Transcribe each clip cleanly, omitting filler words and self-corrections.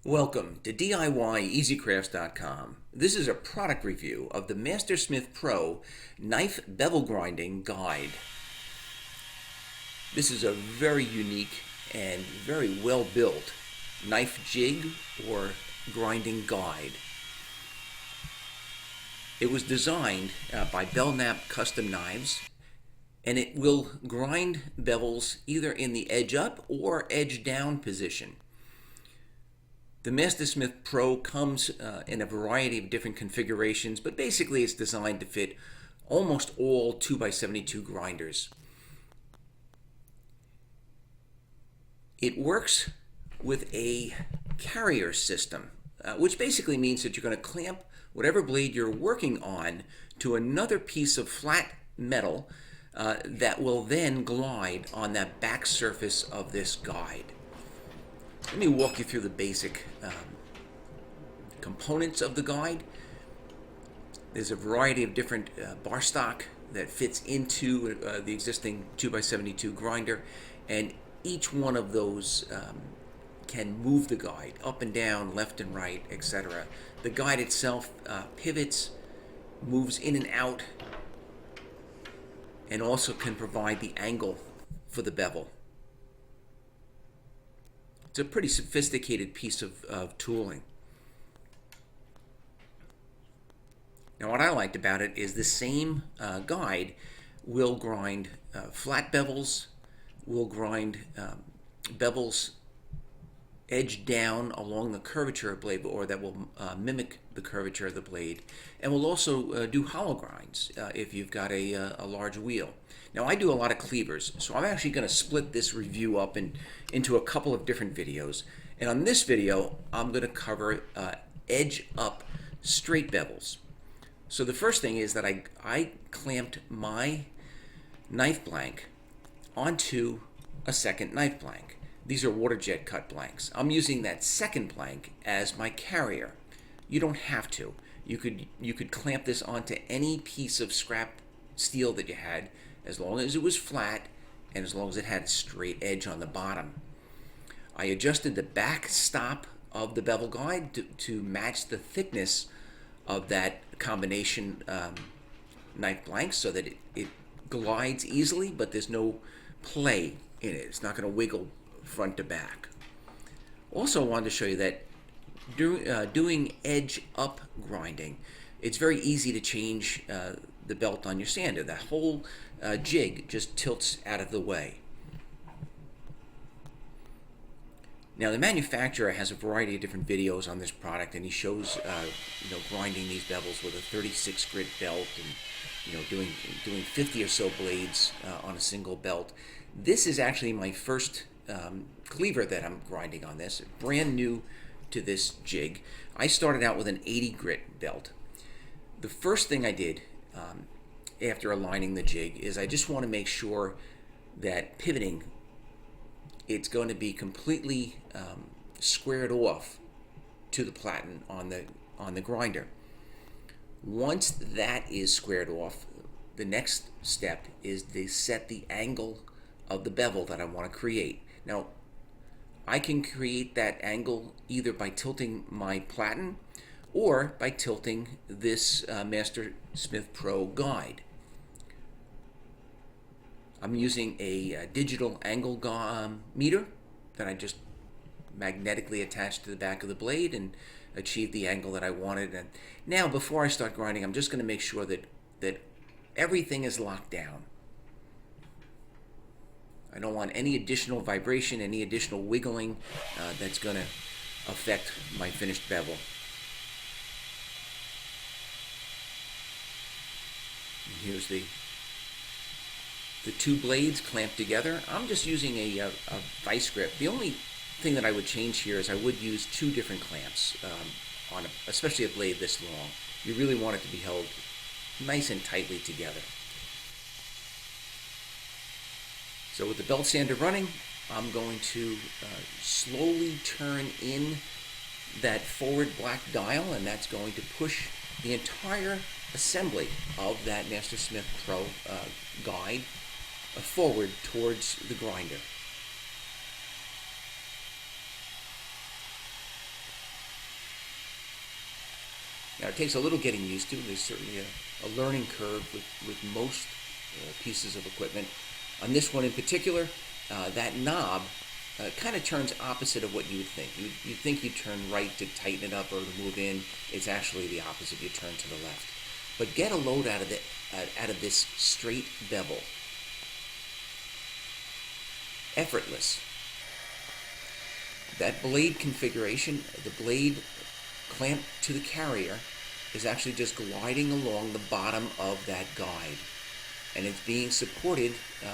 Welcome to DIYEasyCrafts.com. This is a product review of the Mastersmith Pro Knife Bevel Grinding Guide. This is a very unique and very well built knife jig or grinding guide. It was designed by Belknap Custom Knives, and it will grind bevels either in the edge up or edge down position. The Mastersmith Pro comes in a variety of different configurations, but basically it's designed to fit almost all 2x72 grinders. It works with a carrier system, which basically means that you're going to clamp whatever blade you're working on to another piece of flat metal that will then glide on that back surface of this guide. Let me walk you through the basic components of the guide. There's a variety of different bar stock that fits into the existing 2x72 grinder, and each one of those can move the guide up and down, left and right, etc. The guide itself pivots, moves in and out, and also can provide the angle for the bevel. It's a pretty sophisticated piece of tooling. Now, what I liked about it is the same guide will grind flat bevels, will grind bevels edge down along the curvature of blade, or that will mimic the curvature of the blade, and will also do hollow grinds if you've got a large wheel. Now, I do a lot of cleavers, so I'm actually going to split this review up into a couple of different videos. And on this video, I'm going to cover edge up straight bevels. So the first thing is that I clamped my knife blank onto a second knife blank. These are water jet cut blanks. I'm using that second blank as my carrier. You don't have to. You could clamp this onto any piece of scrap steel that you had, as long as it was flat and as long as it had a straight edge on the bottom. I adjusted the back stop of the bevel guide to match the thickness of that combination knife blank so that it glides easily, but there's no play in it. It's not going to wiggle front to back. Also, I wanted to show you that doing edge up grinding, it's very easy to change the belt on your sander. The whole jig just tilts out of the way. Now, the manufacturer has a variety of different videos on this product, and he shows grinding these bevels with a 36 grit belt, and doing 50 or so blades on a single belt. This is actually my first cleaver that I'm grinding on this, brand new to this jig. I started out with an 80 grit belt. The first thing I did after aligning the jig is I just want to make sure that pivoting, it's going to be completely squared off to the platen on the grinder. Once that is squared off, the next step is to set the angle of the bevel that I want to create. Now, I can create that angle either by tilting my platen or by tilting this Mastersmith Pro guide. I'm using a digital angle meter that I just magnetically attached to the back of the blade and achieved the angle that I wanted. And now, before I start grinding, I'm just going to make sure that everything is locked down. I don't want any additional vibration, any additional wiggling that's going to affect my finished bevel. And here's the two blades clamped together. I'm just using a vice grip. The only thing that I would change here is I would use two different clamps on especially a blade this long. You really want it to be held nice and tightly together. So with the belt sander running, I'm going to slowly turn in that forward black dial, and that's going to push the entire assembly of that Mastersmith Pro guide forward towards the grinder. Now it takes a little getting used to. There's certainly a learning curve with most pieces of equipment. On this one in particular, that knob kind of turns opposite of what you would think. You'd think you'd turn right to tighten it up or to move in. It's actually the opposite. You turn to the left. But get a load out of this straight bevel. Effortless. That blade configuration, the blade clamped to the carrier, is actually just gliding along the bottom of that guide. And it's being supported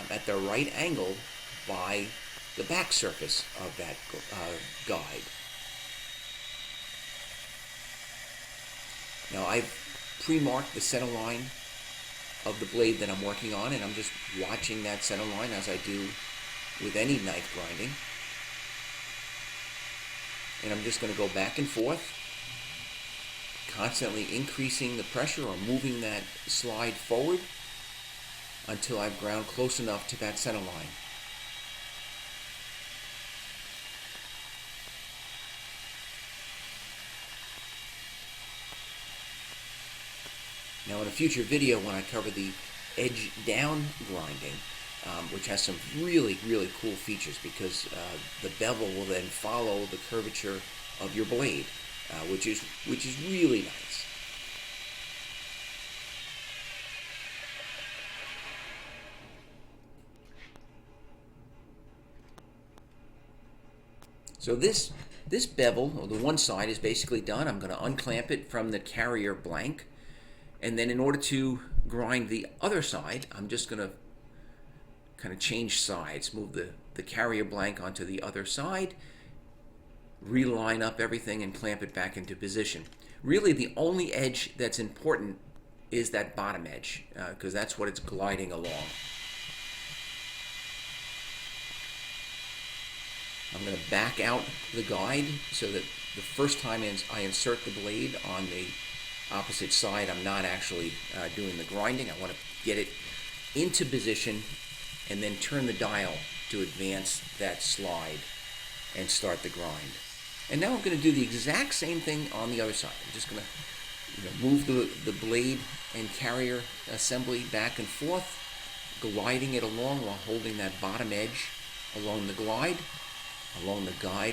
at the right angle by the back surface of that guide. Now I've pre-marked the center line of the blade that I'm working on, and I'm just watching that center line as I do with any knife grinding. And I'm just going to go back and forth, constantly increasing the pressure or moving that slide forward until I've ground close enough to that center line. Now in a future video when I cover the edge down grinding, which has some really, really cool features because the bevel will then follow the curvature of your blade, which is really nice. So this bevel, or the one side, is basically done. I'm going to unclamp it from the carrier blank, and then in order to grind the other side, I'm just going to kind of change sides, move the carrier blank onto the other side, reline up everything and clamp it back into position. Really the only edge that's important is that bottom edge, because that's what it's gliding along. I'm going to back out the guide so that the first time I insert the blade on the opposite side, I'm not actually doing the grinding. I want to get it into position and then turn the dial to advance that slide and start the grind. And now I'm going to do the exact same thing on the other side. I'm just going to move the blade and carrier assembly back and forth, gliding it along while holding that bottom edge along the guide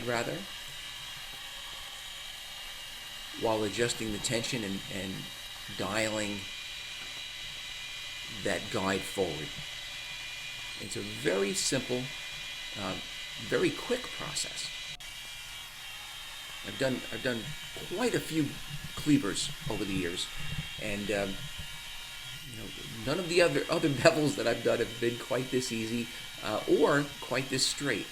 rather, while adjusting the tension and dialing that guide forward. It's a very simple, very quick process. I've done quite a few cleavers over the years, and none of the other bevels that I've done have been quite this easy or quite this straight.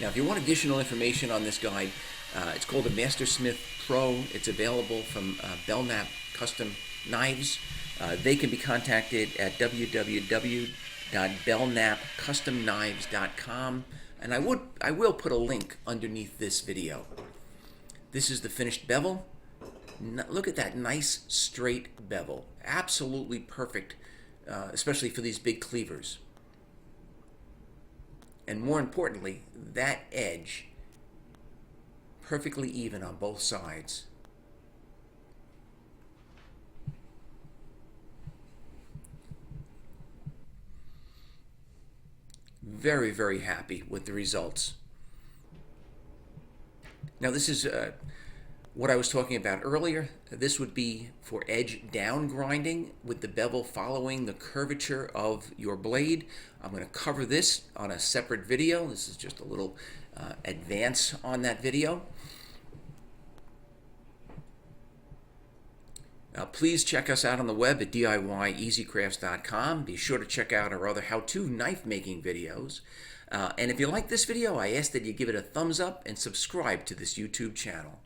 Now, if you want additional information on this guide, it's called the Mastersmith Pro. It's available from Belknap Custom Knives. They can be contacted at www.belknapcustomknives.com, and I will put a link underneath this video. This is the finished bevel. Look at that nice straight bevel. Absolutely perfect, especially for these big cleavers. And more importantly, that edge perfectly even on both sides. Very, very happy with the results. Now this is what I was talking about earlier. This would be for edge down grinding with the bevel following the curvature of your blade. I'm going to cover this on a separate video. This is just a little advance on that video. Please check us out on the web at DIYEasyCrafts.com. Be sure to check out our other how-to knife making videos. And if you like this video, I ask that you give it a thumbs up and subscribe to this YouTube channel.